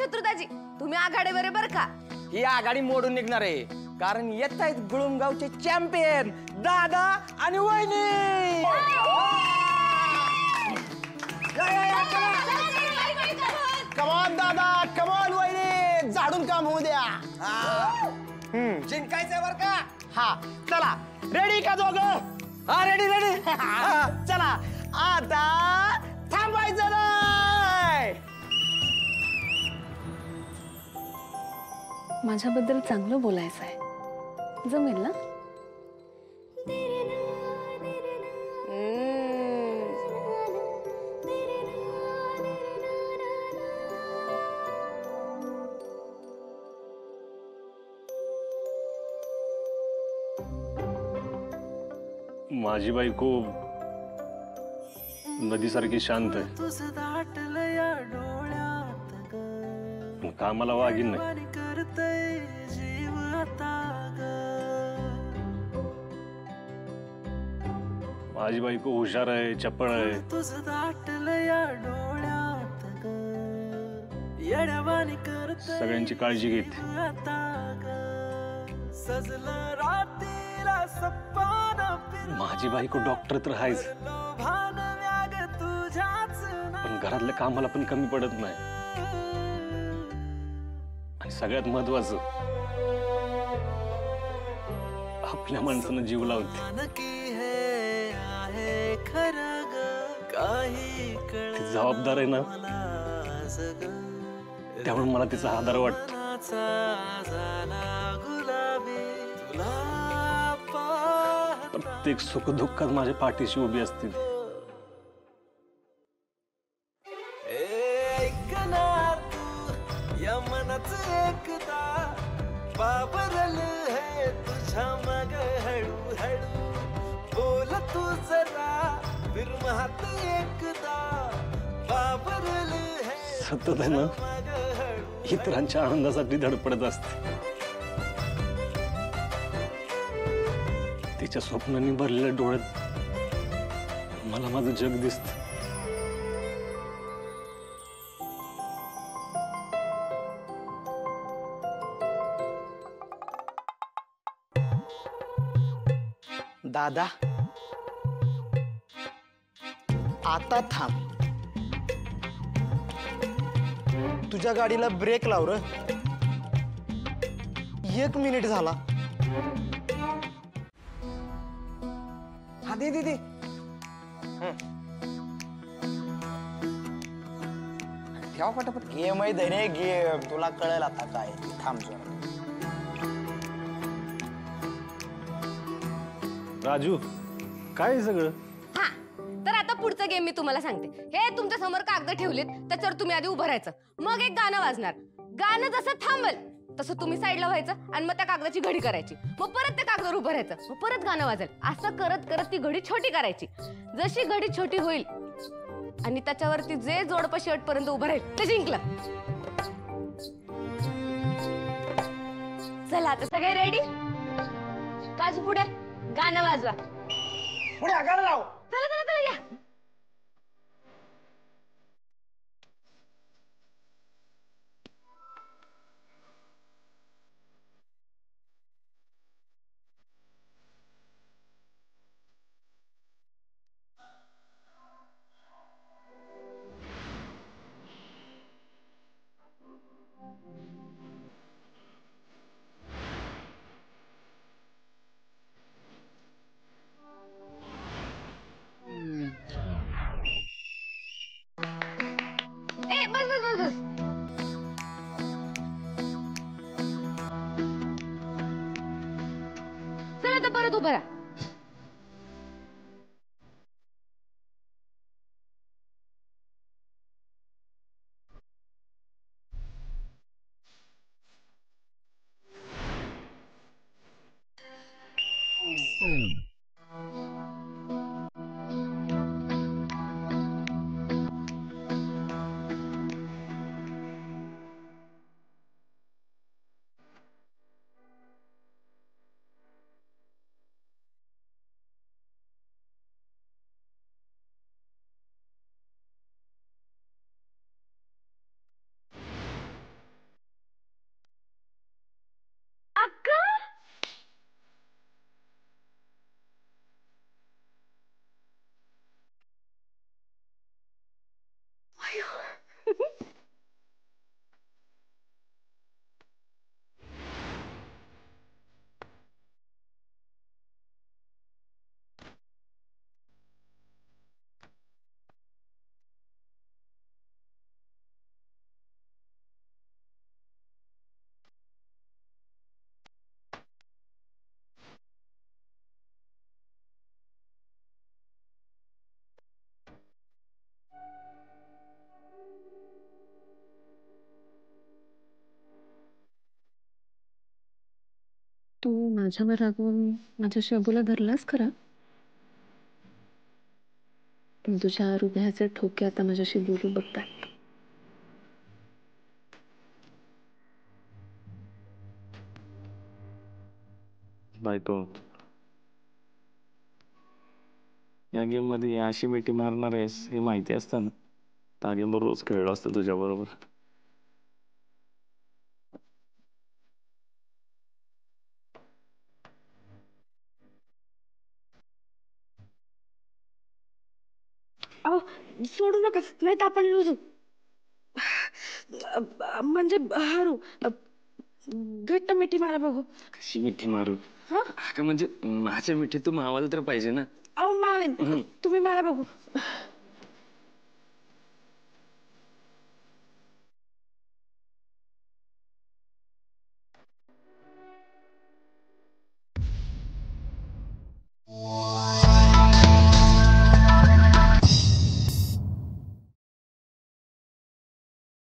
शत्रुताजी, तुम्ही आघाडीवर बर का? ही आघाडी मोडून निघणार आहे, कारण येत आहेत गुळुमगावचे चॅम्पियन दादा आणि वहिनी. कमॉन दादा, कमॉन वहिनी, झाडून काम होऊ द्या. जिंकायचंय बर का? हा चला, रेडी का दोघं? हा रेडी रेडी. चला आता थांबायचं नाही. माझ्याबद्दल चांगलं बोलायचं आहे, जमेल ना? माझी बायको नदीसारखी शांत आहे, कामाला वागीन नाही. माझी बायको हुशार आहे, चपळ आहे. सगळ्यांची काळजी घेते. माझी बायको डॉक्टर तर आहेच, पण घरातल्या कामाला पण कमी पडत नाही. आणि सगळ्यात महत्वाचं, आपल्या माणसानं जीव लावते. ती जबाबदार आहे ना, त्यामुळे मला तिचा आधार वाटतो. प्रत्येक सुख दुःखात माझ्या पाठीशी उभी असतील. सतत आहे ना, इतरांच्या आनंदासाठी धडपडत असते. तिच्या स्वप्नांनी भरलेल्या डोळ्यात मला माझं जग दिसत. दादा आता थांब. तुझ्या गाडीला ब्रेक लाव र. 1 मिनिट झाला. हा दे दे दे. ठेवा पटापट. गेम आहे धने गेम, तुला कळेल आता काय. थांब जरा. राजू, काय सगळं? हा, तर आता पुढचं गेम मी तुम्हाला सांगते. हे तुमच्या समोर कागद ठेवलेत, त्याच्यावर तुम्ही आधी उभं राहायचं. मग एक गाणं वाजणार. गाणं जसं थांबल तसं तुम्ही साईडला व्हायचं आणि मग त्या कागदाची घडी करायची. मग परत त्या कागदावर उभं राहायचं. मग परत गाणं वाजेल. असं करत करत ती घडी छोटी करायची. जशी घडी छोटी होईल आणि त्याच्यावरती जे जोडपं शेवटपर्यंत उभं राहील ते जिंकलं. चला आता सगळे रेडी? काजू पुढे गाणं वाजवा. पुढे गाणं लाव. चला चला चला या. परत उभं राहा. तू माझ्यावर रागवून माझ्या शबूला धरलास खरा, पण तुझ्या हृदयाचे ठोके आता माझ्याशी बोलू बघतात. बायको, या गेम मध्ये अशी मिठी मारणार आहेस हे माहिती असतं ना, तर हा गेम रोज खेळलो असतं तुझ्या बरोबर. अहो, सोडू नका, नाही तर आपण लुजू. म्हणजे हरू. घट्ट मिठी मारा बघू. कशी मिठी मारू? हा? अगं म्हणजे माझ्या मिठी तू मावाला तर पाहिजे ना. अहो मावेन, तुम्ही मारा बघू.